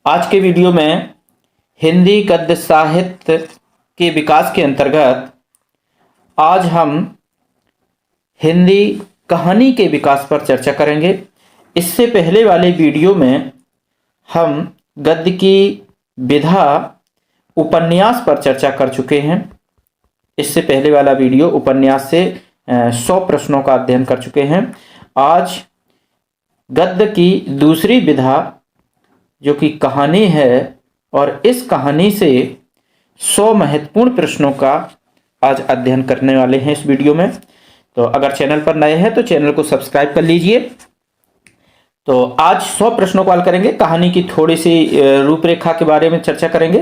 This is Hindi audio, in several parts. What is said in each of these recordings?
आज के वीडियो में हिंदी गद्य साहित्य के विकास के अंतर्गत आज हम हिंदी कहानी के विकास पर चर्चा करेंगे। इससे पहले वाले वीडियो में हम गद्य की विधा उपन्यास पर चर्चा कर चुके हैं। इससे पहले वाला वीडियो उपन्यास से 100 प्रश्नों का अध्ययन कर चुके हैं। आज गद्य की दूसरी विधा जो कि कहानी है और इस कहानी से 100 महत्वपूर्ण प्रश्नों का आज अध्ययन करने वाले हैं इस वीडियो में। तो अगर चैनल पर नए हैं तो चैनल को सब्सक्राइब कर लीजिए। तो आज 100 प्रश्नों को हल करेंगे। कहानी की थोड़ी सी रूपरेखा के बारे में चर्चा करेंगे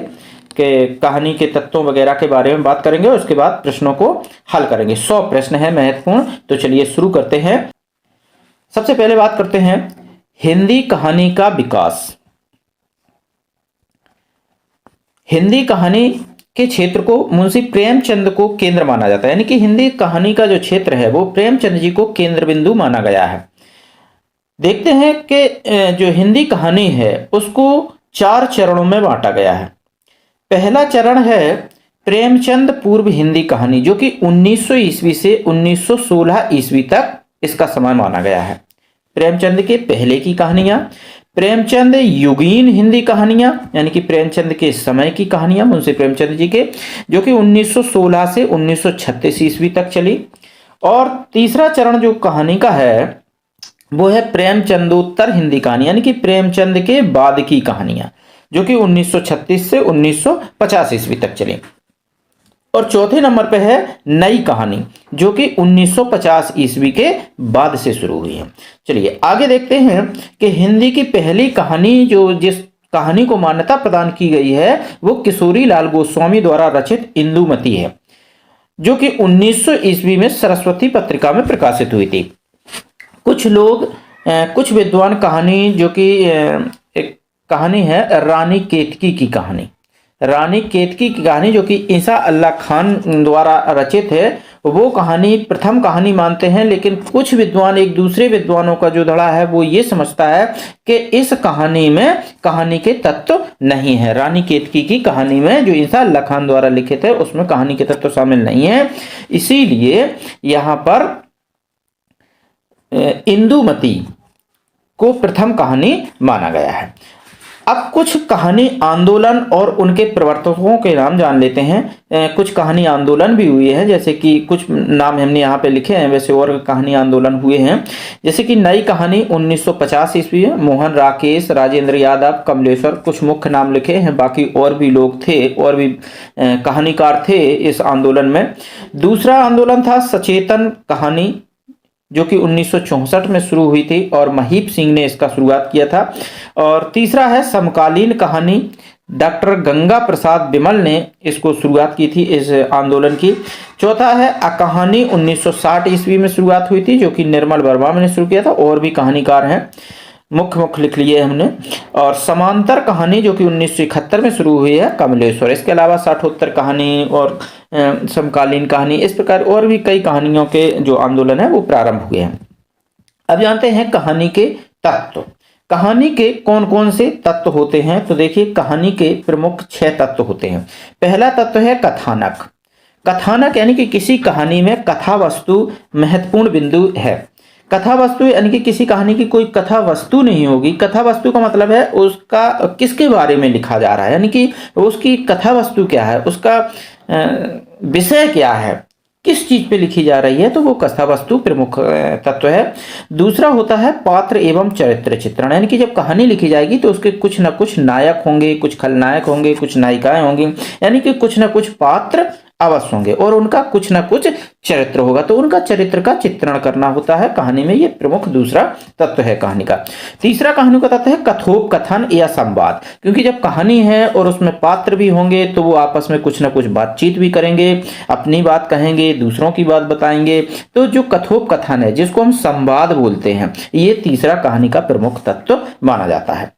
कि कहानी के तत्वों वगैरह के बारे में बात करेंगे और उसके बाद प्रश्नों को हल करेंगे। 100 प्रश्न है महत्वपूर्ण। तो चलिए शुरू करते हैं। सबसे पहले बात करते हैं हिंदी कहानी का विकास। हिंदी कहानी के क्षेत्र को मुंशी प्रेमचंद को केंद्र माना जाता है, यानी कि हिंदी कहानी का जो क्षेत्र है वो प्रेमचंद जी को केंद्र बिंदु माना गया है। देखते हैं कि जो हिंदी कहानी है उसको 4 चरणों में बांटा गया है। पहला चरण है प्रेमचंद पूर्व हिंदी कहानी, जो कि 1900 ईस्वी से 1916 ईस्वी तक इसका समय माना गया है। प्रेमचंद के पहले की कहानियां, प्रेमचंद युगीन हिंदी कहानियां, यानी कि प्रेमचंद के समय की कहानियां मुंशी प्रेमचंद जी के, जो कि 1916 से 1936 ईस्वी तक चली। और तीसरा चरण जो कहानी का है वो है प्रेमचंदोत्तर हिंदी कहानी, यानी कि प्रेमचंद के बाद की कहानियां, जो कि 1936 से 1950 ईस्वी तक चली। और चौथे नंबर पे है नई कहानी, जो कि 1950 ईस्वी के बाद से शुरू हुई है। चलिए आगे देखते हैं कि हिंदी की पहली कहानी जिस कहानी को मान्यता प्रदान की गई है वो किशोरी लाल गोस्वामी द्वारा रचित इंदुमती है, जो कि 1900 ईस्वी में सरस्वती पत्रिका में प्रकाशित हुई थी। कुछ विद्वान कहानी, जो कि एक कहानी है रानी केतकी की कहानी, रानी केतकी की कहानी जो कि ईसा अल्लाह खान द्वारा रचित है, वो कहानी प्रथम कहानी मानते हैं। लेकिन कुछ विद्वान, एक दूसरे विद्वानों का जो धड़ा है वो ये समझता है कि इस कहानी में कहानी के तत्व नहीं है। रानी केतकी की कहानी में जो ईसा अल्लाह खान द्वारा लिखित है उसमें कहानी के तत्व शामिल नहीं है, इसीलिए यहाँ पर इंदुमती को प्रथम कहानी माना गया है। अब कुछ कहानी आंदोलन और उनके प्रवर्तकों के नाम जान लेते हैं। कुछ कहानी आंदोलन भी हुए हैं, जैसे कि कुछ नाम हमने यहाँ पे लिखे हैं, वैसे और कहानी आंदोलन हुए हैं। जैसे कि नई कहानी 1950 ईस्वी है, मोहन राकेश, राजेंद्र यादव, कमलेश्वर, कुछ मुख्य नाम लिखे हैं, बाकी और भी लोग थे और भी कहानीकार थे इस आंदोलन में। दूसरा आंदोलन था सचेतन कहानी, जो कि 1964 में शुरू हुई थी और महीप सिंह ने इसका शुरुआत किया था। और तीसरा है समकालीन कहानी, डॉक्टर गंगा प्रसाद बिमल ने इसको शुरुआत की थी इस आंदोलन की। चौथा है कहानी 1960 ईस्वी में शुरुआत हुई थी, जो कि निर्मल वर्मा ने शुरू किया था, और भी कहानीकार हैं, मुख्य लिख लिए हमने। और समांतर कहानी जो कि 1971 में शुरू हुई है, कमलेश्वर। इसके अलावा साठोत्तर कहानी और समकालीन कहानी, इस प्रकार और भी कई कहानियों के जो आंदोलन है वो प्रारंभ हुए हैं। अब जानते हैं कहानी के तत्व। कहानी के कौन कौन से तत्व होते हैं, तो देखिए कहानी के प्रमुख 6 तत्व होते हैं। पहला तत्व है कथानक। कथानक यानी कि किसी कहानी में कथा वस्तु महत्वपूर्ण बिंदु है। कथा वस्तु यानी कि किसी कहानी की कोई कथा वस्तु नहीं होगी। कथा वस्तु का मतलब है उसका किसके बारे में लिखा जा रहा है, यानी कि उसकी कथा वस्तु क्या है, उसका विषय क्या है, किस चीज पे लिखी जा रही है, तो वो कथा वस्तु प्रमुख तत्व है। दूसरा होता है पात्र एवं चरित्र चित्रण, यानी कि जब कहानी लिखी जाएगी तो उसके कुछ न कुछ नायक होंगे, कुछ खलनायक होंगे, कुछ नायिकाएं होंगी, यानी कि कुछ न कुछ पात्र अवश्य होंगे और उनका कुछ ना कुछ चरित्र होगा, तो उनका चरित्र का चित्रण करना होता है कहानी में। ये प्रमुख दूसरा तत्व है कहानी का। तीसरा कहानी का तत्व है कथोपकथन या संवाद, क्योंकि जब कहानी है और उसमें पात्र भी होंगे तो वो आपस में कुछ ना कुछ बातचीत भी करेंगे, अपनी बात कहेंगे, दूसरों की बात बताएंगे। तो जो कथोपकथन है, जिसको हम संवाद बोलते हैं, ये तीसरा कहानी का प्रमुख तत्व माना जाता है।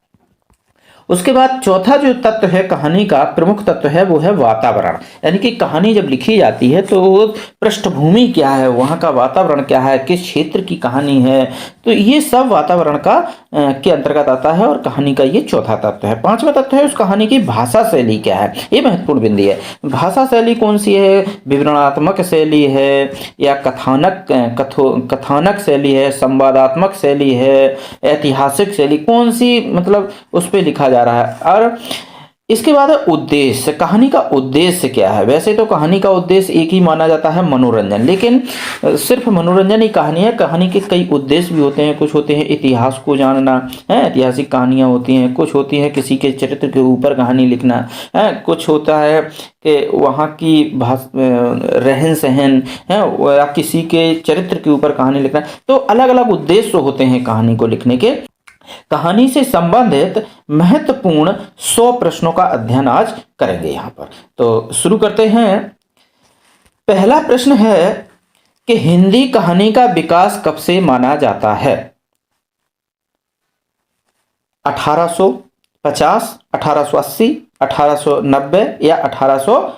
उसके बाद चौथा जो तत्व है कहानी का प्रमुख तत्व है वो है वातावरण, यानी कि कहानी जब लिखी जाती है तो पृष्ठभूमि क्या है, वहाँ का वातावरण क्या है, किस क्षेत्र की कहानी है, तो ये सब वातावरण का के अंतर्गत आता है और कहानी का ये चौथा तत्व है। पांचवा तत्व है उस कहानी की भाषा शैली क्या है, ये महत्वपूर्ण बिंदु है। भाषा शैली कौन सी है, विवरणात्मक शैली है या कथानक शैली है, संवादात्मक शैली है, ऐतिहासिक शैली, कौन सी मतलब उस पर लिखा जा रहा है। और इसके बाद है उद्देश्य, कहानी का उद्देश्य क्या है। वैसे तो कहानी का उद्देश्य एक ही माना जाता है, मनोरंजन, लेकिन सिर्फ मनोरंजन ही कहानी है। कहानी के कई उद्देश्य भी होते हैं। कुछ होते हैं इतिहास को जानना है, ऐतिहासिक कहानियां होती हैं। कुछ होती है किसी के चरित्र के ऊपर कहानी लिखना है। कुछ होता है कि वहाँ की रहन सहन है या किसी के चरित्र के ऊपर कहानी लिखना। तो अलग अलग उद्देश्य होते हैं कहानी को लिखने के। कहानी से संबंधित महत्वपूर्ण 100 प्रश्नों का अध्ययन आज करेंगे यहां पर। तो शुरू करते हैं। पहला प्रश्न है कि हिंदी कहानी का विकास कब से माना जाता है। 1850, 1880, 1890 या 1900।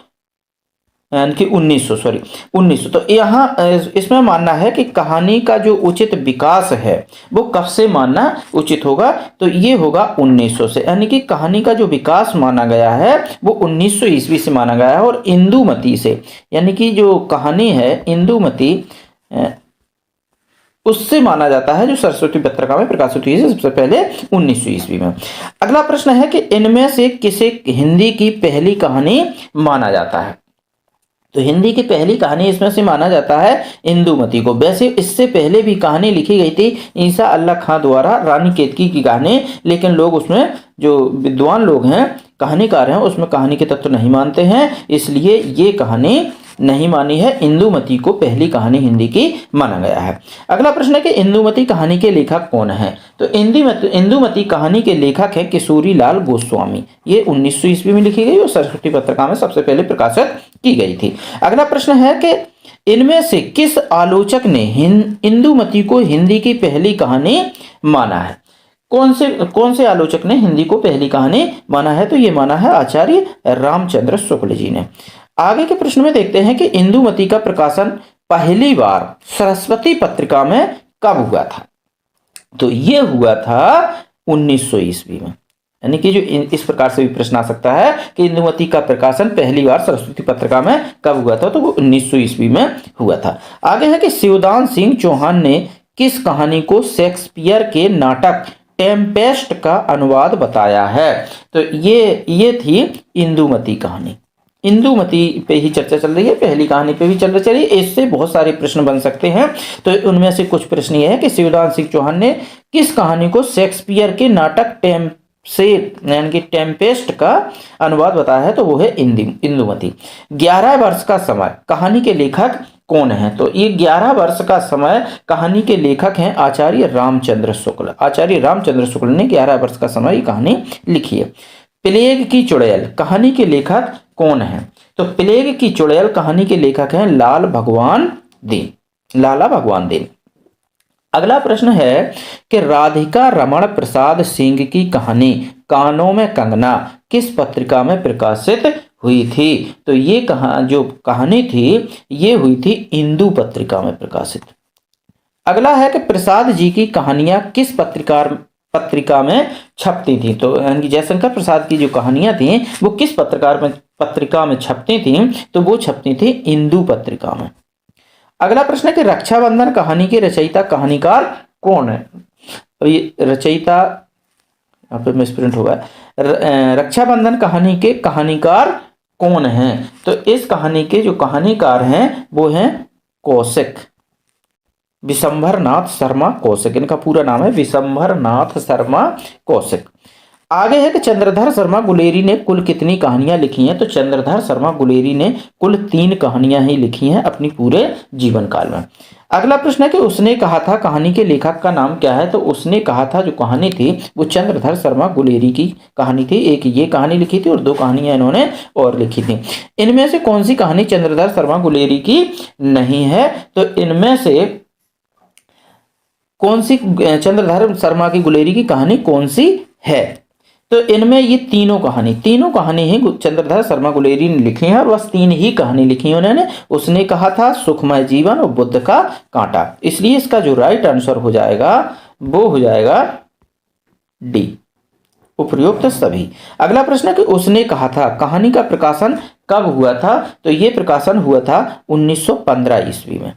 तो यहाँ इसमें मानना है कि कहानी का जो उचित विकास है वो कब से मानना उचित होगा, तो ये होगा 1900 से। यानी कि कहानी का जो विकास माना गया है वो 1900 ईस्वी से माना गया है। और इंदुमती से, यानी कि जो कहानी है इंदुमती उससे माना जाता है, जो सरस्वती पत्रिका में प्रकाशित हुई है सबसे पहले 1900 ईस्वी में। अगला प्रश्न है कि इनमें से किसे हिंदी की पहली कहानी माना जाता है। तो हिंदी की पहली कहानी इसमें से माना जाता है इंदुमती को। वैसे इससे पहले भी कहानी लिखी गई थी ईसा अल्लाह खां द्वारा, रानी केतकी की कहानी, लेकिन लोग उसमें, जो विद्वान लोग हैं, कहानीकार हैं, उसमें कहानी के तत्व नहीं मानते हैं, इसलिए ये कहानी नहीं मानी है। इंदुमती को पहली कहानी हिंदी की माना गया है। अगला प्रश्न है कि इंदुमती कहानी के लेखक कौन है। तो इंदुमती कहानी के लेखक है किशोरी लाल गोस्वामी। ये 1900 ईस्वी में लिखी गई और सरस्वती पत्रिका में सबसे पहले प्रकाशित की गई थी। अगला प्रश्न है कि इनमें से किस आलोचक ने इंदुमती को हिंदी की पहली कहानी माना है। कौन से आलोचक ने हिंदी को पहली कहानी माना है, तो ये माना है आचार्य रामचंद्र शुक्ल जी ने। आगे के प्रश्न में देखते हैं कि इंदुमती का प्रकाशन पहली बार सरस्वती पत्रिका में कब हुआ था। तो ये हुआ था 1900 ईस्वी में। यानी कि जो इस प्रकार से भी प्रश्न आ सकता है कि इंदुमती का प्रकाशन पहली बार सरस्वती पत्रिका में कब हुआ था, तो वो 1900 ईस्वी में हुआ था। आगे है कि शिवदान सिंह चौहान ने किस कहानी को शेक्सपियर के नाटक टेम्पेस्ट का अनुवाद बताया है। तो ये थी इंदुमती कहानी। इंदुमती पे ही चर्चा चल रही है, पहली कहानी पे भी चल रही है। इससे बहुत सारे प्रश्न बन सकते हैं। तो उनमें से कुछ प्रश्न ये है कि शिवदान सिंह चौहान ने किस कहानी को शेक्सपियर के नाटक यानी कि टेम्पेस्ट का अनुवाद बताया है, तो वो है इंदुमती। 11 वर्ष का समय कहानी के लेखक कौन है। तो ये 11 वर्ष का समय कहानी के लेखक हैं आचार्य रामचंद्र शुक्ल। आचार्य रामचंद्र शुक्ल ने 11 वर्ष का समय कहानी लिखी है। प्लेग की चुड़ैल कहानी के लेखक कौन है। तो प्लेग की चुड़ैल कहानी के लेखक हैं लाला भगवान दीन। अगला प्रश्न है कि राधिका रमण प्रसाद सिंह की कहानी कानों में कंगना किस पत्रिका में प्रकाशित हुई थी। तो ये जो कहानी थी ये हुई थी इंदु पत्रिका में प्रकाशित। अगला है कि प्रसाद जी की कहानियां किस पत्रिका में छपती थी। तो यानी कि जयशंकर प्रसाद की जो कहानियां थी वो किस पत्रिका में छपती थी, तो वो छपती थी इंदु पत्रिका में। अगला प्रश्न है कि रक्षाबंधन कहानी के रचयिता कहानीकार कौन है। तो ये रचयिता यहाँ पे मिसप्रिंट होगा, रक्षाबंधन कहानी के कहानीकार कौन है। तो इस कहानी के जो कहानीकार हैं वो हैं कौशिक, विशंभरनाथ शर्मा कौशिक। इनका पूरा नाम है विशंभरनाथ शर्मा कौशिक। आगे है कि चंद्रधर शर्मा गुलेरी ने कुल कितनी कहानियां लिखी हैं। तो चंद्रधर शर्मा गुलेरी ने कुल 3 कहानियां ही लिखी हैं अपनी पूरे जीवन काल में। अगला प्रश्न है कि उसने कहा था कहानी के लेखक का नाम क्या है। तो उसने कहा था जो कहानी थी वो चंद्रधर शर्मा गुलेरी की कहानी थी। एक ये कहानी लिखी थी और 2 कहानियां इन्होंने और लिखी थी। इनमें से कौन सी कहानी चंद्रधर शर्मा गुलेरी की नहीं है। तो इनमें से कौन सी चंद्रधर शर्मा की गुलेरी की कहानी कौन सी है। तो इनमें ये तीनों कहानी ही चंद्रधर शर्मा गुलेरी ने लिखी है और बस 3 ही कहानी लिखी है उन्होंने। उसने कहा था सुखमय जीवन और बुद्ध का कांटा। इसलिए इसका जो राइट आंसर हो जाएगा वो हो जाएगा डी उपयुक्त सभी। अगला प्रश्न है कि उसने कहा था, कहानी का प्रकाशन कब हुआ था? तो ये प्रकाशन हुआ था 1915 ईस्वी में।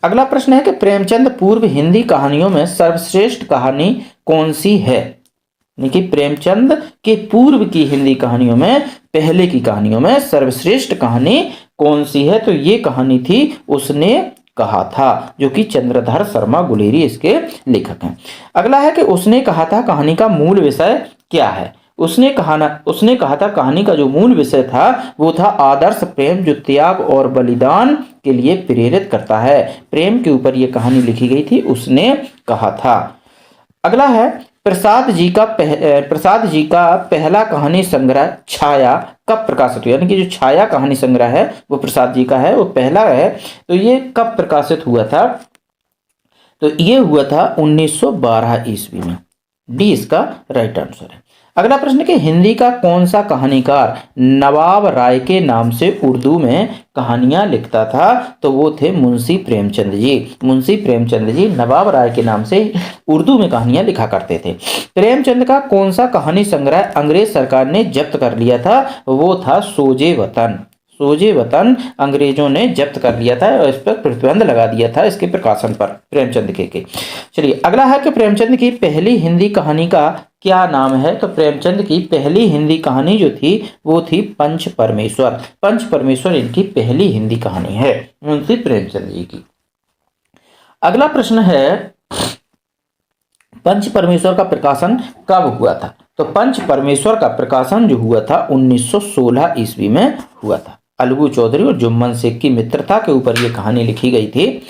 अगला प्रश्न है कि प्रेमचंद पूर्व हिंदी कहानियों में सर्वश्रेष्ठ कहानी कौन सी है? यानी कि प्रेमचंद के पूर्व की हिंदी कहानियों में, पहले की कहानियों में सर्वश्रेष्ठ कहानी कौन सी है? तो ये कहानी थी उसने कहा था, जो कि चंद्रधर शर्मा गुलेरी इसके लेखक हैं। अगला है कि उसने कहा था कहानी का मूल विषय क्या है? उसने कहा था कहानी का जो मूल विषय था वो था आदर्श प्रेम, जो त्याग और बलिदान के लिए प्रेरित करता है। प्रेम के ऊपर ये कहानी लिखी गई थी, उसने कहा था। अगला है प्रसाद जी का पहला कहानी संग्रह छाया कब प्रकाशित हुआ? यानी कि जो छाया कहानी संग्रह है वो प्रसाद जी का है, वो पहला है। तो ये कब प्रकाशित हुआ था? तो ये हुआ था 1912 ईस्वी में। डी इसका राइट आंसर है। अगला प्रश्न कि हिंदी का कौन सा कहानीकार नवाब राय के नाम से उर्दू में कहानियां लिखता था? तो वो थे मुंशी प्रेमचंद जी। मुंशी प्रेमचंद जी नवाब राय के नाम से उर्दू में कहानियां लिखा करते थे। प्रेमचंद का कौन सा कहानी संग्रह अंग्रेज सरकार ने जब्त कर लिया था? वो था सोजे वतन। सोजे वतन अंग्रेजों ने जब्त कर लिया था और इस पर प्रतिबंध लगा दिया था इसके प्रकाशन पर, प्रेमचंद के। चलिए अगला है कि प्रेमचंद की पहली हिंदी कहानी का क्या नाम है? तो प्रेमचंद की पहली हिंदी कहानी जो थी वो थी पंच परमेश्वर। पंच परमेश्वर इनकी पहली हिंदी कहानी है, मुंशी प्रेमचंद जी की। अगला प्रश्न है पंच परमेश्वर का प्रकाशन कब हुआ था? तो पंच परमेश्वर का प्रकाशन जो हुआ था 1916 ईस्वी में हुआ था। अलगू चौधरी और जुम्मन शेख की मित्रता के ऊपर यह कहानी लिखी गई थी।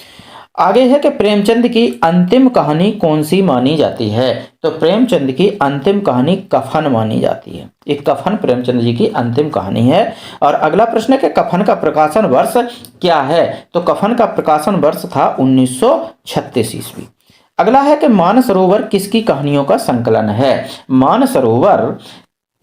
आगे है कि प्रेमचंद की अंतिम कहानी कौन सी मानी जाती है? तो प्रेमचंद की अंतिम कहानी कफन मानी जाती है। एक कफन प्रेमचंद जी की अंतिम कहानी है। और अगला प्रश्न है कि कफन का प्रकाशन वर्ष क्या है? तो कफन का प्रकाशन वर्ष था 1936 ईस्वी। अगला है कि मानसरोवर किसकी कहानियों का संकलन है? मानसरोवर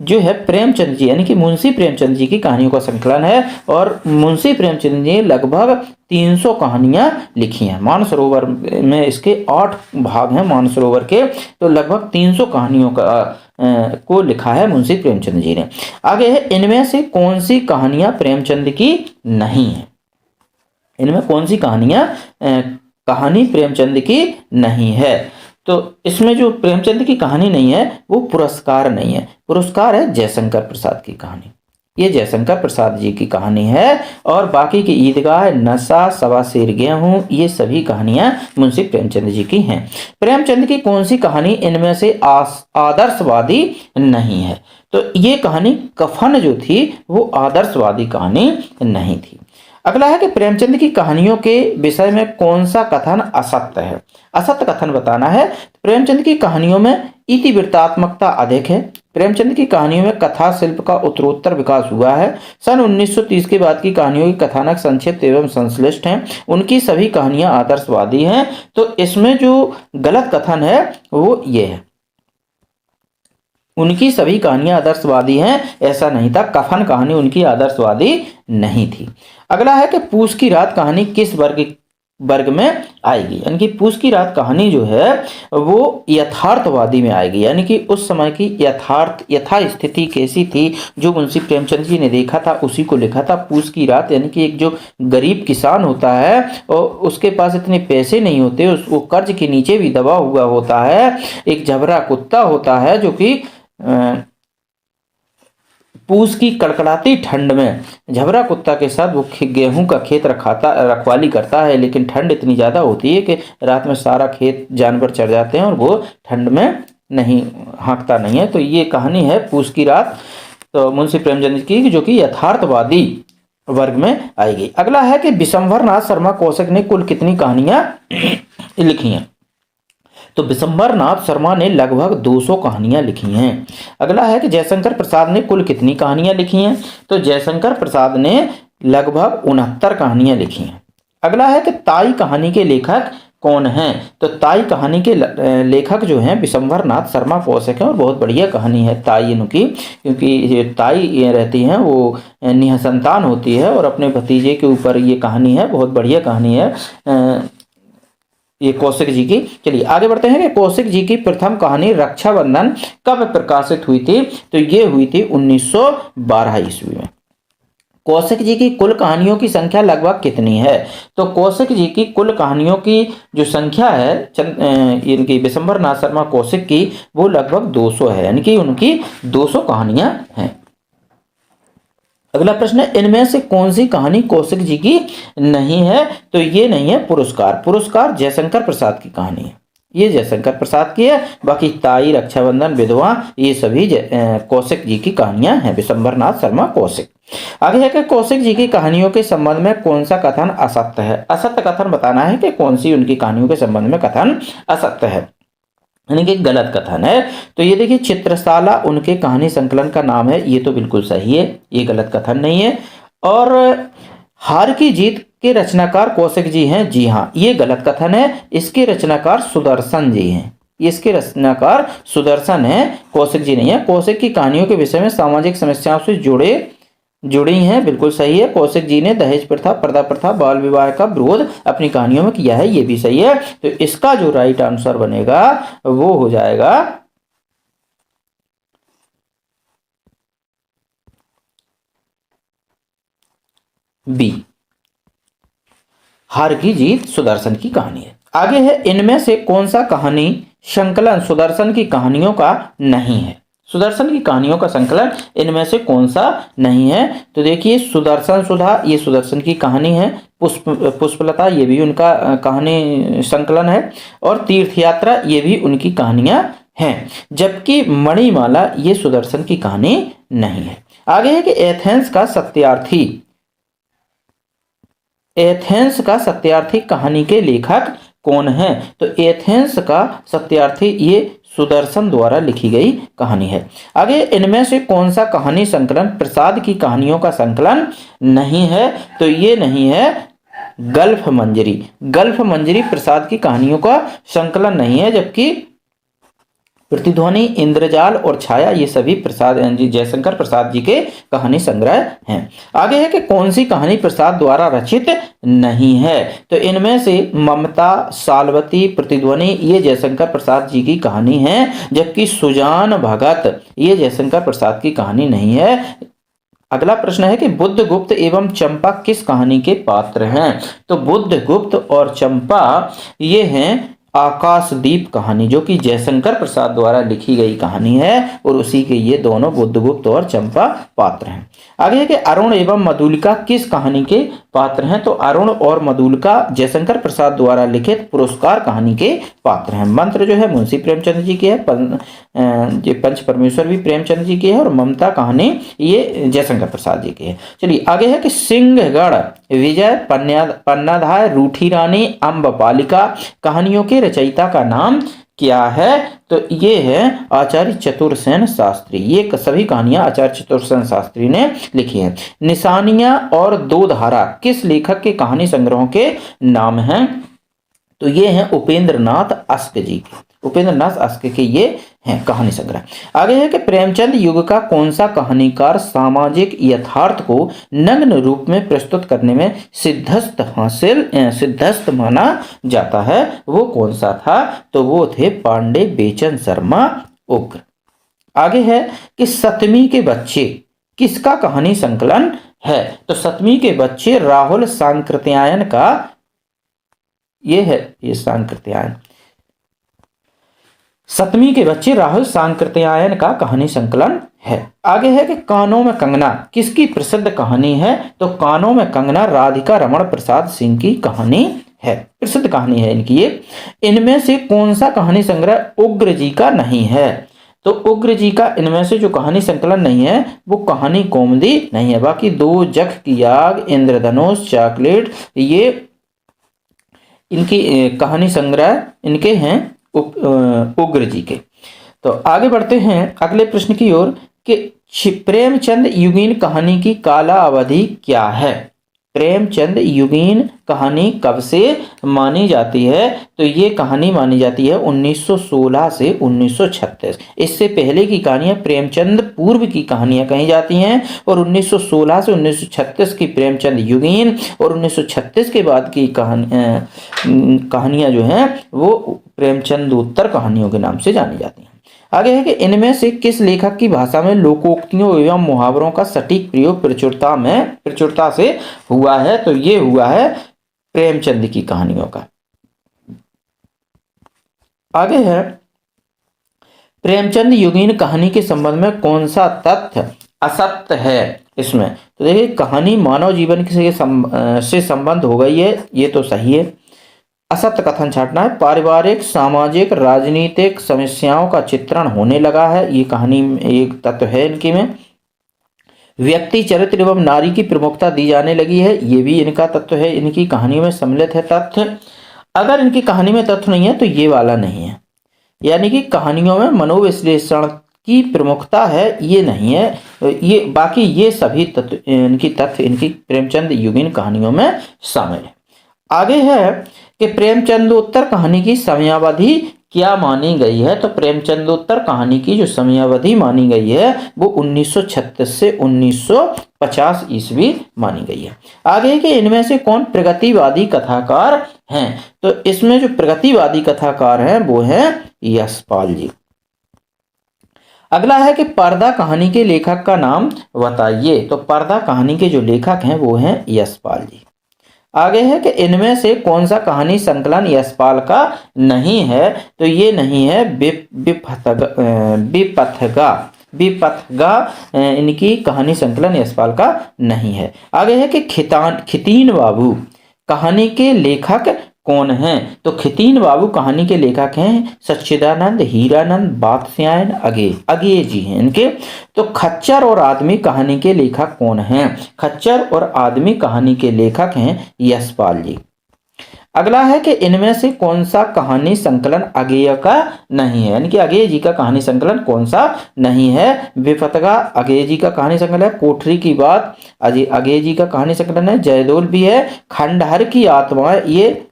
जो है प्रेमचंद जी यानी कि मुंशी प्रेमचंद जी की कहानियों का संकलन है। और मुंशी प्रेमचंद जी लगभग 300 कहानियां लिखी हैं। मानसरोवर में इसके 8 भाग हैं मानसरोवर के, तो लगभग 300 कहानियों को लिखा है मुंशी प्रेमचंद जी ने। आगे है इनमें से कौन सी कहानियां प्रेमचंद की नहीं है? इनमें कौन सी कहानी प्रेमचंद की नहीं है? तो इसमें जो प्रेमचंद की कहानी नहीं है वो पुरस्कार नहीं है। पुरस्कार है जयशंकर प्रसाद की कहानी। ये जयशंकर प्रसाद जी की कहानी है। और बाकी की ईदगाह, नशा, सवा शेर गेहूं, ये सभी कहानियां मुंशी प्रेमचंद जी की हैं। प्रेमचंद की कौन सी कहानी इनमें से आदर्शवादी नहीं है? तो ये कहानी कफन जो थी वो आदर्शवादी कहानी नहीं थी। अगला है कि प्रेमचंद की कहानियों के विषय में कौन सा कथन असत्य है? असत्य कथन बताना है। प्रेमचंद की कहानियों में इतिवृत्तात्मकता अधिक है। प्रेमचंद की कहानियों में कथा शिल्प का उत्तरोत्तर विकास हुआ है। सन 1930 के बाद की कहानियों की कथानक संक्षिप्त एवं संश्लिष्ट हैं। उनकी सभी कहानियां आदर्शवादी हैं। तो इसमें जो गलत कथन है वो ये है, उनकी सभी कहानियां आदर्शवादी हैं, ऐसा नहीं था। कफन कहानी उनकी आदर्शवादी नहीं थी। अगला है कि पूस की रात कहानी किस वर्ग में आएगी? यानी कि पूस की रात कहानी जो है वो यथार्थवादी में आएगी। यानी कि उस समय की यथा स्थिति कैसी थी जो मुंशी प्रेमचंद जी ने देखा था उसी को लिखा था। पूस की रात यानी कि एक जो गरीब किसान होता है और उसके पास इतने पैसे नहीं होते, वो कर्ज के नीचे भी दबा हुआ होता है। एक जबरा कुत्ता होता है जो कि पूस की कड़कड़ाती ठंड में झबरा कुत्ता के साथ वो गेहूं का खेत रखवाली करता है। लेकिन ठंड इतनी ज़्यादा होती है कि रात में सारा खेत जानवर चढ़ जाते हैं और वो ठंड में नहीं हाँकता नहीं है। तो ये कहानी है पूस की रात, तो मुंशी प्रेमचंद की, जो कि यथार्थवादी वर्ग में आएगी। अगला है कि विशंभर नाथ शर्मा कौशिक ने कुल कितनी कहानियां लिखी हैं? तो विशंभर नाथ शर्मा ने लगभग 200 कहानियां लिखी हैं। अगला है कि जयशंकर प्रसाद ने कुल कितनी कहानियां लिखी हैं? तो जयशंकर प्रसाद ने लगभग 69 कहानियां लिखी हैं। अगला है कि ताई कहानी के लेखक कौन हैं? तो ताई कहानी के लेखक जो हैं विशंभर नाथ शर्मा कौशिक हैं। और बहुत बढ़िया कहानी है ताई इनकी, क्योंकि ताई रहती हैं वो निःसंतान होती है और अपने भतीजे के ऊपर ये कहानी है। बहुत बढ़िया कहानी है। ये कौशिक जी की। चलिए आगे बढ़ते हैं कि कौशिक जी की प्रथम कहानी रक्षाबंधन कब प्रकाशित हुई थी? तो ये हुई थी 1912 ईस्वी में। कौशिक जी की कुल कहानियों की संख्या लगभग कितनी है? तो कौशिक जी की कुल कहानियों की जो संख्या है इनकी विशंबर नाथ शर्मा कौशिक की, वो लगभग 200 है, यानी कि उनकी 200 कहानियां हैं। अगला प्रश्न है, इनमें से कौन सी कहानी कौशिक जी की नहीं है? तो ये नहीं है पुरस्कार। पुरस्कार जयशंकर प्रसाद की कहानी है, ये जयशंकर प्रसाद की है। बाकी ताई, रक्षाबंधन, विधवा, ये सभी कौशिक जी की कहानियां हैं, विशंबर नाथ शर्मा कौशिक। आगे है कि कौशिक जी की कहानियों के संबंध में कौन सा कथन असत्य है? असत्य कथन बताना है कि कौन सी उनकी कहानियों के संबंध में कथन असत्य है, यानी कि गलत कथन है। तो ये देखिए, चित्रशाला उनके कहानी संकलन का नाम है, ये तो बिल्कुल सही है, ये गलत कथन नहीं है। और हार की जीत के रचनाकार कौशिक जी हैं, जी हाँ, ये गलत कथन है। इसके रचनाकार सुदर्शन जी हैं, इसके रचनाकार सुदर्शन है, कौशिक जी नहीं है। कौशिक की कहानियों के विषय में सामाजिक समस्याओं से जुड़ी हैं, बिल्कुल सही है। कौशिक जी ने दहेज प्रथा, पर्दा प्रथा, बाल विवाह का विरोध अपनी कहानियों में किया है, ये भी सही है। तो इसका जो राइट आंसर बनेगा वो हो जाएगा बी, हार की जीत सुदर्शन की कहानी है। आगे है, इनमें से कौन सा कहानी संकलन सुदर्शन की कहानियों का नहीं है? सुदर्शन की कहानियों का संकलन इनमें से कौन सा नहीं है? तो देखिए, सुदर्शन सुधा ये सुदर्शन की कहानी है, पुष्पलता ये भी उनका कहानी संकलन है, और तीर्थ यात्रा ये भी उनकी कहानियां हैं। जबकि मणिमाला ये सुदर्शन की कहानी नहीं है। आगे है कि एथेंस का सत्यार्थी कहानी के लेखक कौन है? तो एथेंस का सत्यार्थी ये सुदर्शन द्वारा लिखी गई कहानी है। आगे, इनमें से कौन सा कहानी संकलन प्रसाद की कहानियों का संकलन नहीं है? तो ये नहीं है गल्फ मंजरी। गल्फ मंजरी प्रसाद की कहानियों का संकलन नहीं है, जबकि प्रतिध्वनि, इंद्रजाल और छाया ये सभी जयशंकर प्रसाद जी के कहानी संग्रह हैं। आगे है कि कौन सी कहानी प्रसाद द्वारा रचित नहीं है? तो इनमें से ममता, सालवती, प्रतिध्वनि ये जयशंकर प्रसाद जी की कहानी है, जबकि सुजान भगत ये जयशंकर प्रसाद की कहानी नहीं है। अगला प्रश्न है कि बुद्धगुप्त एवं चंपा किस कहानी के पात्र हैं? तो बुद्धगुप्त और चंपा ये हैं आकाशदीप कहानी, जो कि जयशंकर प्रसाद द्वारा लिखी गई कहानी है, और उसी के ये दोनों बुद्धगुप्त और चंपा पात्र हैं। आगे है कि अरुण एवं मधुलिका किस कहानी के पात्र हैं? तो अरुण और मधुलिका जयशंकर प्रसाद द्वारा लिखित पुरस्कार कहानी के पात्र हैं। मंत्र जो है मुंशी प्रेमचंद जी की है, पंच परमेश्वर भी प्रेमचंद जी की है, और ममता कहानी ये जयशंकर प्रसाद जी की है। चलिए आगे है कि सिंहगढ़, विजय, पन्नाधाय, रूठी रानी, अम्बपालिका कहानियों के रचयिता का नाम क्या है? तो ये है आचार्य चतुरसेन शास्त्री। ये सभी कहानियां आचार्य चतुरसेन शास्त्री ने लिखी हैं। निशानियां और दो धारा किस लेखक के कहानी संग्रहों के नाम हैं? तो ये हैं उपेंद्र नाथ अश्क जी के, उपेंद्र नाथ अश्क के ये हैं कहानी संग्रह। आगे है कि प्रेमचंद युग का कौन सा कहानीकार सामाजिक यथार्थ को नग्न रूप में प्रस्तुत करने में सिद्धस्त माना जाता है? वो कौन सा था? तो वो थे पांडे बेचन शर्मा उग्र। आगे है कि सतमी के बच्चे किसका कहानी संकलन है? तो सतमी के बच्चे राहुल सांकृत्यायन का ये है, ये सांकृत्यायन, सतमी के बच्चे राहुल सांकृत्यायन का कहानी संकलन है। आगे है कि कानों में कंगना किसकी प्रसिद्ध कहानी है? तो कानों में कंगना राधिका रमण प्रसाद सिंह की कहानी है, प्रसिद्ध कहानी है इनकी ये। इनमें से कौन सा कहानी संग्रह उग्र जी का नहीं है? तो उग्र जी का इनमें से जो कहानी संकलन नहीं है वो कहानी कौमुदी नहीं है। बाकी दो जख की आग, इंद्रधनुष, चॉकलेट ये इनकी कहानी संग्रह इनके हैं उग्र जी के। तो आगे बढ़ते हैं अगले प्रश्न की ओर कि प्रेमचंद युगीन कहानी की काला अवधि क्या है? प्रेमचंद युगीन कहानी कब से मानी जाती है? तो ये कहानी मानी जाती है 1916 से 1936। इससे पहले की कहानियां प्रेमचंद पूर्व की कहानियां कही जाती हैं और 1916 से 1936 की प्रेमचंद युगीन और 1936 के बाद की कहानियां जो हैं वो प्रेमचंदोत्तर कहानियों के नाम से जानी जाती हैं। आगे है कि इनमें से किस लेखक की भाषा में लोकोक्तियों एवं मुहावरों का सटीक प्रयोग प्रचुरता से हुआ है? तो ये हुआ है प्रेमचंद की कहानियों का। आगे है प्रेमचंद युगीन कहानी के संबंध में कौन सा तथ्य असत्य है इसमें? तो देखिए, कहानी मानव जीवन से संबंध हो गई है, ये तो सही है। असत्य कथन छांटना है। पारिवारिक, सामाजिक, राजनीतिक समस्याओं का चित्रण होने लगा है, ये कहानी एक तत्व है इनकी में। व्यक्ति चरित्र एवं नारी की प्रमुखता दी जाने लगी है, ये भी इनका तत्व है, इनकी कहानी में सम्मिलित है तथ्य। अगर इनकी कहानी में तथ्य नहीं है तो ये वाला नहीं है, यानी कि कहानियों में मनोविश्लेषण की प्रमुखता है, ये नहीं है। ये बाकी ये सभी तत्व इनकी प्रेमचंद युगीन कहानियों में शामिल है। आगे है कि प्रेमचंदोत्तर कहानी की समयावधि क्या मानी गई है? तो प्रेमचंदोत्तर कहानी की जो समयावधि मानी गई है वो 1936 से 1950 ईस्वी मानी गई है। आगे है कि इनमें से कौन प्रगतिवादी कथाकार हैं? तो इसमें जो प्रगतिवादी कथाकार हैं वो हैं यशपाल जी। अगला है कि पर्दा कहानी के लेखक का नाम बताइए। तो पर्दा कहानी के जो लेखक हैं वो हैं यशपाल जी। आगे है कि इनमें से कौन सा कहानी संकलन यशपाल का नहीं है? तो ये नहीं है विपथगा इनकी कहानी संकलन यशपाल का नहीं है। आगे है कि खितीन बाबू कहानी के लेखक कौन हैं? तो खितीन बाबू कहानी के लेखक हैं सच्चिदानंद, हीरानंद, बादशायन अगे जी हैं इनके। तो खच्चर और आदमी कहानी के लेखक कौन हैं? खच्चर और आदमी कहानी के लेखक हैं यशपाल जी। अगला है कि इनमें से कौन सा कहानी संकलन अगेय का नहीं है, यानी कि अगेय जी का कहानी संकलन कौन सा नहीं है? विपथगा अगेय जी का कहानी संकलन है। कोठरी की बात अगेय जी का कहानी संकलन है। जयदोल भी है। खंडहर की आत्मा ये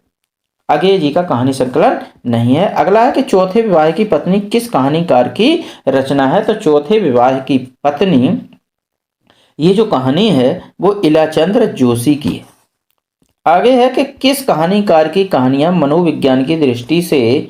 अगेय जी का कहानी संकलन नहीं है। अगला है कि चौथे विवाह की पत्नी किस कहानीकार की रचना है? तो चौथे विवाह की पत्नी ये जो कहानी है वो इलाचंद्र जोशी की है। आगे है कि किस कहानीकार की कहानियां मनोविज्ञान की दृष्टि से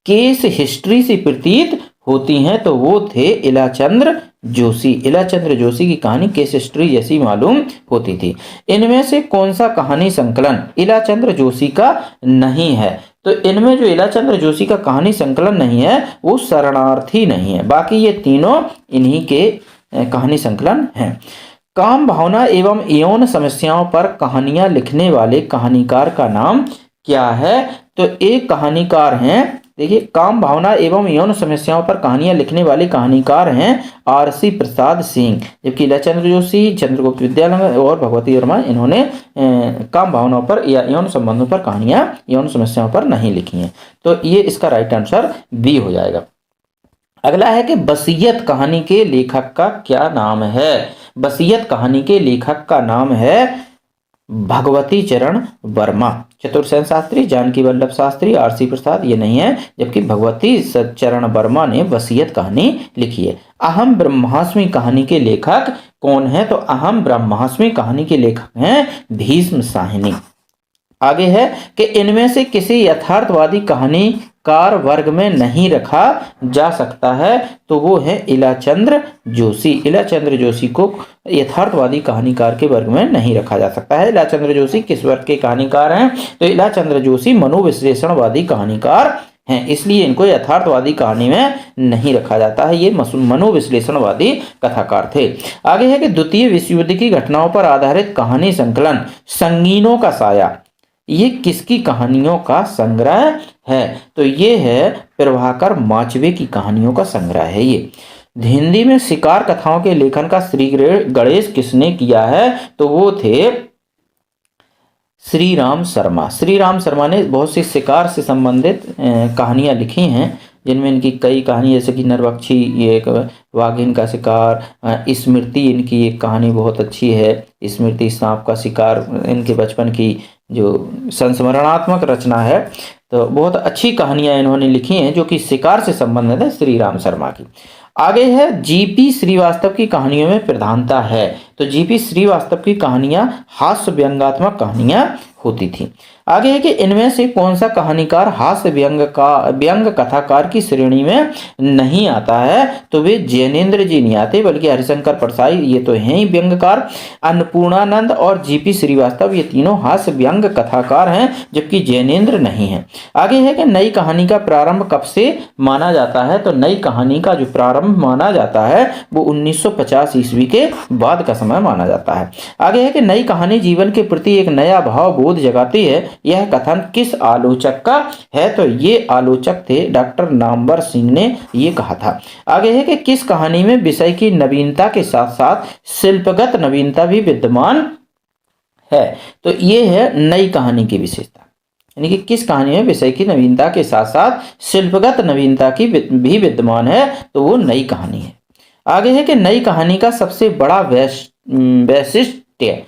केस हिस्ट्री से प्रतीत होती हैं? तो वो थे इलाचंद्र जोशी। इलाचंद्र जोशी की कहानी केस हिस्ट्री जैसी मालूम होती थी। इनमें से कौन सा कहानी संकलन इलाचंद्र जोशी का नहीं है? तो इनमें जो इलाचंद्र जोशी का कहानी संकलन नहीं है वो शरणार्थी नहीं है। बाकी ये तीनों इन्हीं के कहानी संकलन हैं। काम भावना एवं यौन समस्याओं पर कहानियां लिखने वाले कहानीकार का नाम क्या है? तो एक कहानीकार हैं, देखिए, काम भावना एवं यौन समस्याओं पर कहानियां लिखने वाले कहानीकार हैं आरसी प्रसाद सिंह, जबकि इलाचंद्र जोशी, चंद्रगुप्त विद्यालय और भगवती वर्मा इन्होंने काम भावनाओं पर या यौन संबंधों पर कहानियां यौन समस्याओं पर नहीं लिखी हैं। तो ये इसका राइट आंसर बी हो जाएगा। अगला है कि वसीयत कहानी के लेखक का क्या नाम है? वसीयत कहानी के लेखक का नाम है भगवती चरण वर्मा। चतुर्सेन शास्त्री, जानकी वल्लभ शास्त्री, आरसी प्रसाद ये नहीं है, जबकि भगवती चरण वर्मा ने वसीयत कहानी लिखी है। अहम ब्रह्मास्मि कहानी के लेखक कौन है? तो अहम ब्रह्मास्मि कहानी के लेखक हैं भीष्म साहिनी। आगे है कि इनमें से किसी यथार्थवादी कहानीकार वर्ग में नहीं रखा जा सकता है? तो वो है इलाचंद्र जोशी। इलाचंद्र जोशी को यथार्थवादी कहानीकार के वर्ग में नहीं रखा जा सकता है। इलाचंद्र जोशी किस वर्ग के कहानीकार हैं? तो इलाचंद्र जोशी मनोविश्लेषणवादी कहानीकार हैं, इसलिए इनको यथार्थवादी कहानी में नहीं रखा जाता है, ये मनोविश्लेषणवादी कथाकार थे। आगे है कि द्वितीय विश्व युद्ध की घटनाओं पर आधारित कहानी संकलन संगीनों का साया ये किसकी कहानियों का संग्रह है? तो ये है प्रभाकर माचवे की कहानियों का संग्रह है ये। हिंदी में शिकार कथाओं के लेखन का श्री गणेश किसने किया है? तो वो थे श्री राम शर्मा। श्री राम शर्मा ने बहुत सी शिकार से संबंधित कहानियां लिखी हैं, जिनमें इनकी कई कहानी, जैसे कि नरबक्षी, ये एक वाघिन का शिकार, स्मृति इनकी एक कहानी बहुत अच्छी है, स्मृति सांप का शिकार, इनके बचपन की जो संस्मरणात्मक रचना है। तो बहुत अच्छी कहानियां इन्होंने लिखी हैं जो कि शिकार से संबंधित है, श्री राम शर्मा की। आगे है जीपी श्रीवास्तव की कहानियों में प्रधानता है। तो जीपी श्रीवास्तव की कहानियां हास्य व्यंग्यात्मक कहानियां होती थी। आगे है कि इनमें से कौन सा कहानीकार हास्य व्यंग कथाकार की श्रेणी में नहीं आता है। तो वे जैनेन्द्र जी नहीं आते, बल्कि हरिशंकर परसाई, ये तो हैं ही व्यंग्यकार। अन्नपूर्णानंद और जीपी श्रीवास्तव ये तीनों हास्य व्यंग कथाकार हैं, जबकि जैनेन्द्र नहीं है। आगे है कि नई कहानी का प्रारंभ कब से माना जाता है। तो नई कहानी का जो प्रारंभ माना जाता है वो 1950 ईस्वी के बाद का समय माना जाता है। आगे है कि नई कहानी जीवन के प्रति एक नया भाव बोध जगाती है। यह कथन किस आलोचक का है। तो ये आलोचक थे डॉक्टर नामवर सिंह ने ये कहा था। आगे है कि किस कहानी में विषय की नवीनता के साथ साथ शिल्पगत नवीनता भी विद्यमान है। तो ये है नई कहानी की विशेषता, यानी कि किस कहानी में विषय की नवीनता के साथ साथ शिल्पगत नवीनता की भी विद्यमान है, तो वो नई कहानी है। आगे है कि नई कहानी का सबसे बड़ा वैशिष्ट्य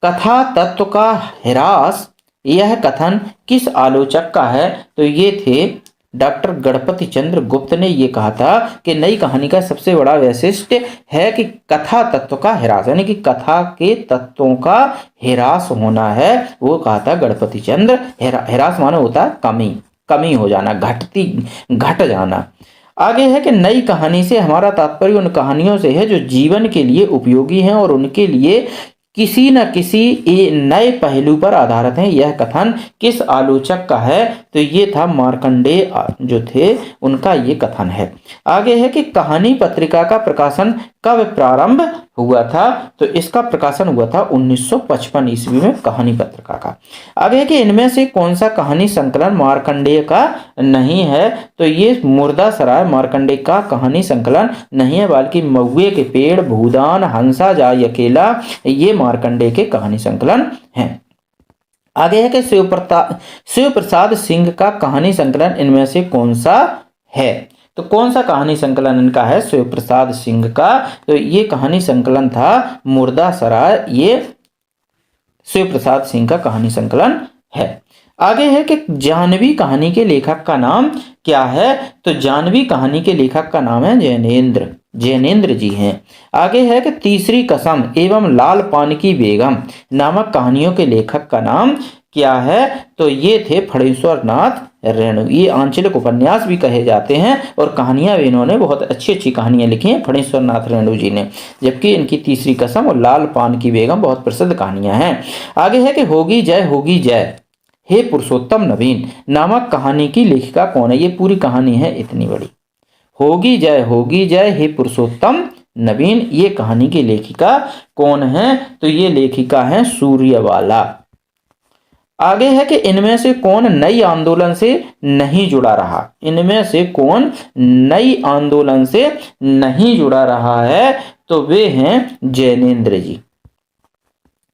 कथा तत्व का ह्रास, यह कथन किस आलोचक का है। तो ये थे डॉक्टर गणपति चंद्र गुप्त ने ये कहा था कि नई कहानी का सबसे बड़ा वैशिष्ट्य है कि कथा तत्व का ह्रास, यानी कि कथा के तत्वों का ह्रास होना है, वो कहा था गणपति चंद्र। ह्रास माने होता है कमी, कमी हो जाना, घट जाना। आगे है कि नई कहानी से हमारा तात्पर्य उन कहानियों से है जो जीवन के लिए उपयोगी हैं और उनके लिए किसी न किसी नए पहलू पर आधारित हैं। यह कथन किस आलोचक का है। तो ये था मार्कंडेय जो थे उनका ये कथन है। आगे है कि कहानी पत्रिका का प्रकाशन कब प्रारंभ हुआ था। तो इसका प्रकाशन हुआ था 1955 ईस्वी में कहानी पत्रिका का। आगे है कि इनमें से कौन सा कहानी संकलन मार्कंडेय का नहीं है। तो ये मुर्दासराय मार्कंडेय का कहानी संकलन नहीं है, बल्कि महुए के पेड़, भूदान, हंसा जाय अकेला, ये मार्कंडेय के कहानी संकलन हैं। आगे है कि शिव प्रसाद सिंह का कहानी संकलन इनमें से कौन सा है। तो कौन सा कहानी संकलन इनका है शिव प्रसाद सिंह का। तो ये कहानी संकलन था मुर्दासराय, ये शिव प्रसाद सिंह का कहानी संकलन है। आगे है कि जानवी कहानी के लेखक का नाम क्या है। तो जानवी कहानी के लेखक का नाम है जैनेन्द्र जी हैं। आगे है कि तीसरी कसम एवं लाल पान की बेगम नामक कहानियों के लेखक का नाम क्या है। तो ये थे फणीश्वर नाथ रेणु। ये आंचलिक उपन्यास भी कहे जाते हैं और कहानियां भी इन्होंने बहुत अच्छी अच्छी कहानियां लिखी हैं फणीश्वर नाथ रेणु जी ने, जबकि इनकी तीसरी कसम और लाल पान की बेगम बहुत प्रसिद्ध कहानियां हैं। आगे है कि होगी जय हे पुरुषोत्तम नवीन नामक कहानी की लेखिका कौन है। ये पूरी कहानी है इतनी बड़ी, होगी जय हे पुरुषोत्तम नवीन, ये कहानी की लेखिका कौन है। तो ये लेखिका है सूर्यवाला। आगे है कि इनमें से कौन नई आंदोलन से नहीं जुड़ा रहा। इनमें से कौन नई आंदोलन से नहीं जुड़ा रहा है। तो वे हैं जैनेन्द्र जी।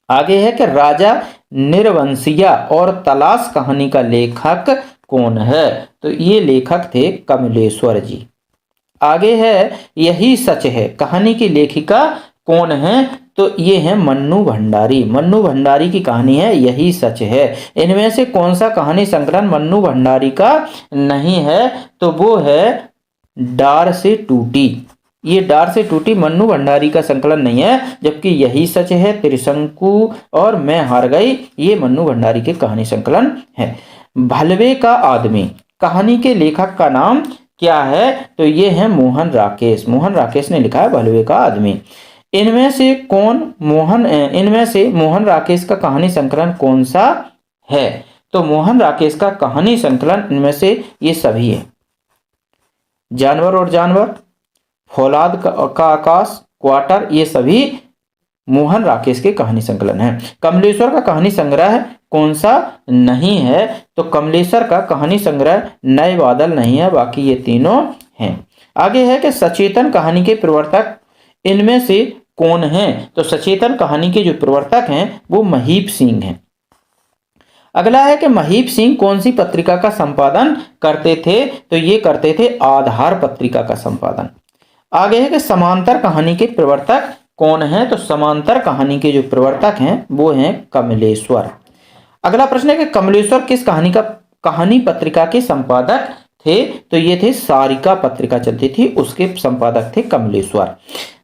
आगे है कि राजा निर्वंशिया और तलाश कहानी का लेखक कौन है। तो ये लेखक थे कमलेश्वर जी। आगे है यही सच है कहानी की लेखिका कौन है। तो ये है मन्नू भंडारी। मन्नू भंडारी की कहानी है यही सच है। इनमें से कौन सा कहानी संकलन मन्नू भंडारी का नहीं है। तो वो है डार से टूटी। ये डार से टूटी मन्नू भंडारी का संकलन नहीं है, जबकि यही सच है, त्रिशंकु और मैं हार गई ये मन्नू भंडारी के कहानी संकलन है। भलवे का आदमी कहानी के लेखक का नाम क्या है। तो ये है मोहन राकेश। मोहन राकेश ने लिखा है भलवे का आदमी। इनमें से मोहन राकेश का कहानी संकलन कौन सा है। तो मोहन राकेश का कहानी संकलन इनमें से ये सभी है। जानवर और जानवर, फौलाद का आकाश, क्वार्टर, ये सभी मोहन राकेश के कहानी संकलन है। कमलेश्वर का कहानी संग्रह कौन सा नहीं है। तो कमलेश्वर का कहानी संग्रह नए बादल नहीं है, बाकी ये तीनों हैं। आगे है कि सचेतन कहानी के प्रवर्तक इनमें से कौन है। तो सचेतन कहानी के जो प्रवर्तक हैं वो महीप सिंह हैं। अगला है कि महीप सिंह कौन सी पत्रिका का संपादन करते थे? तो ये करते थे आधार पत्रिका का संपादन। आगे है कि समांतर कहानी के प्रवर्तक कौन है? तो समांतर कहानी के जो प्रवर्तक हैं वो हैं कमलेश्वर। अगला प्रश्न है कि कमलेश्वर किस कहानी पत्रिका के संपादक थे? तो ये थे सारिका पत्रिका चलती थी, उसके संपादक थे कमलेश्वर।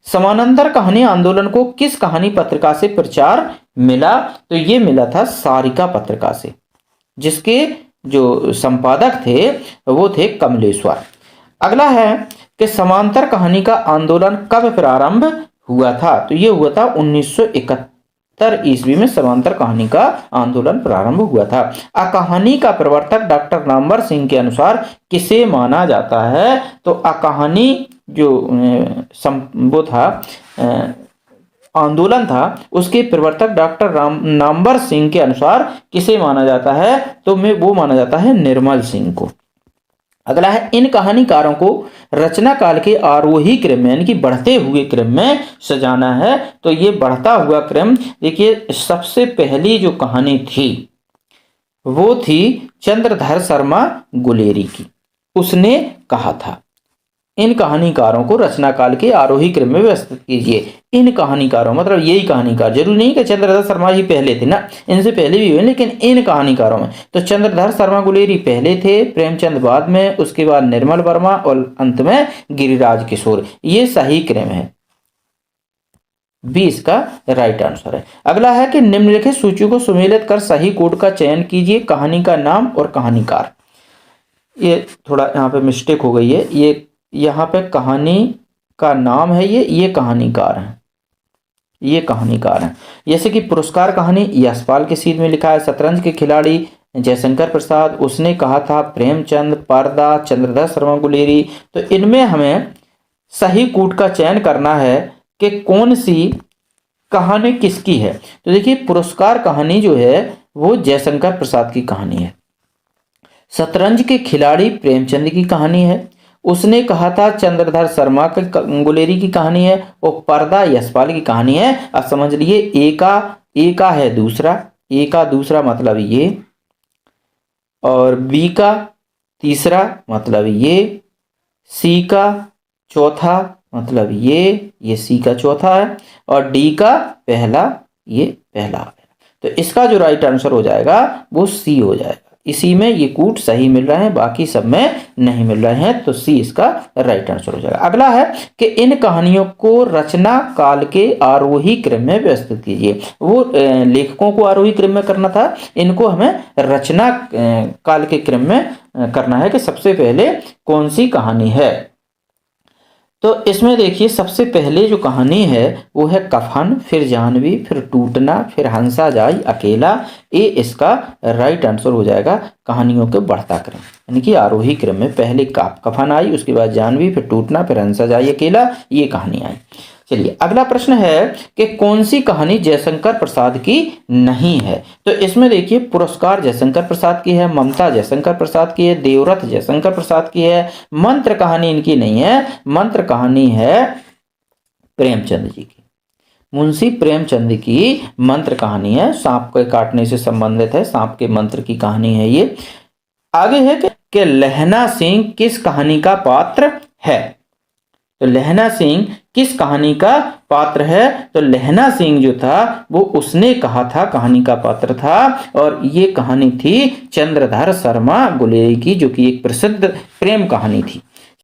समानांतर कहानी आंदोलन को किस कहानी पत्रिका से प्रचार मिला? तो ये मिला था सारिका पत्रिका से, जिसके जो संपादक थे वो थे कमलेश्वर। अगला है कि समांतर कहानी का आंदोलन कब प्रारंभ हुआ था? तो ये हुआ था 1971 ईस्वी में समांतर कहानी का आंदोलन प्रारंभ हुआ था। कहानी का प्रवर्तक डॉक्टर नामवर सिंह के अनुसार किसे माना जाता है? तो कहानी जो वो था आंदोलन था, उसके प्रवर्तक डॉक्टर नामवर सिंह के अनुसार किसे माना जाता है? तो वो माना जाता है निर्मल सिंह को। अगला है इन कहानीकारों को रचना काल के आरोही क्रम में यानी कि बढ़ते हुए क्रम में सजाना है। तो ये बढ़ता हुआ क्रम देखिए, सबसे पहली जो कहानी थी वो थी चंद्रधर शर्मा गुलेरी की। उसने कहा था इन कहानीकारों को रचना काल के आरोही क्रम में व्यवस्थित कीजिए। इन कहानीकारों मतलब यही कहानीकार, जरूरी नहीं कि चंद्रधर शर्मा ही पहले थे ना, इनसे पहले भी हुए, लेकिन इन कहानीकारों में तो चंद्रधर शर्मा गुलेरी पहले थे, प्रेमचंद बाद में, उसके बाद निर्मल वर्मा और अंत में गिरिराज किशोर। ये सही क्रम है, 20 का राइट आंसर है। अगला है कि निम्नलिखित सूची को सुमेलित कर सही कोड का चयन कीजिए। कहानी का नाम और कहानीकार, ये थोड़ा यहाँ पे मिस्टेक हो गई है, ये यहाँ पे कहानी का नाम है, ये कहानीकार है, ये कहानीकार है। जैसे कि पुरस्कार कहानी यशपाल के सीध में लिखा है, शतरंज के खिलाड़ी जयशंकर प्रसाद, उसने कहा था प्रेमचंद, पर्दा चंद्रधर शर्मा गुलेरी। तो इनमें हमें सही कूट का चयन करना है कि कौन सी कहानी किसकी है। तो देखिए पुरस्कार कहानी जो है वो जयशंकर प्रसाद की कहानी है, शतरंज के खिलाड़ी प्रेमचंद की कहानी है, उसने कहा था चंद्रधर शर्मा गुलेरी की कहानी है, और पर्दा यशपाल की कहानी है। अब समझ लिए ए का है दूसरा, ए का दूसरा मतलब ये, और बी का तीसरा मतलब ये, सी का चौथा मतलब ये सी का चौथा है, और डी का पहला, ये पहला है। तो इसका जो राइट आंसर हो जाएगा वो सी हो जाएगा। इसी में ये कूट सही मिल रहे हैं, बाकी सब में नहीं मिल रहे हैं, तो सी इसका राइट आंसर हो जाएगा। अगला है कि इन कहानियों को रचना काल के आरोही क्रम में व्यवस्थित कीजिए। वो लेखकों को आरोही क्रम में करना था, इनको हमें रचना काल के क्रम में करना है कि सबसे पहले कौन सी कहानी है। तो इसमें देखिए सबसे पहले जो कहानी है वो है कफन, फिर जाह्नवी, फिर टूटना, फिर हंसा जाई अकेला। ये इसका राइट आंसर हो जाएगा कहानियों के बढ़ता क्रम, यानी कि आरोही क्रम में पहले कफन आई, उसके बाद जाह्नवी, फिर टूटना, फिर हंसा जाई अकेला, ये कहानी आई। चलिए अगला प्रश्न है कि कौन सी कहानी जयशंकर प्रसाद की नहीं है। तो इसमें देखिए पुरस्कार जयशंकर प्रसाद की है, ममता जयशंकर प्रसाद की है, देवरथ जयशंकर प्रसाद की है, मंत्र कहानी इनकी नहीं है, मंत्र कहानी है प्रेमचंद जी की, मुंशी प्रेमचंद की मंत्र कहानी है, सांप के काटने से संबंधित है, सांप के मंत्र की कहानी है ये। आगे है कि लहना सिंह किस कहानी का पात्र है। तो लहना सिंह किस कहानी का पात्र है। तो लहना सिंह जो था वो उसने कहा था कहानी का पात्र था, और ये कहानी थी चंद्रधर शर्मा गुलेरी की, जो कि एक प्रसिद्ध प्रेम कहानी थी।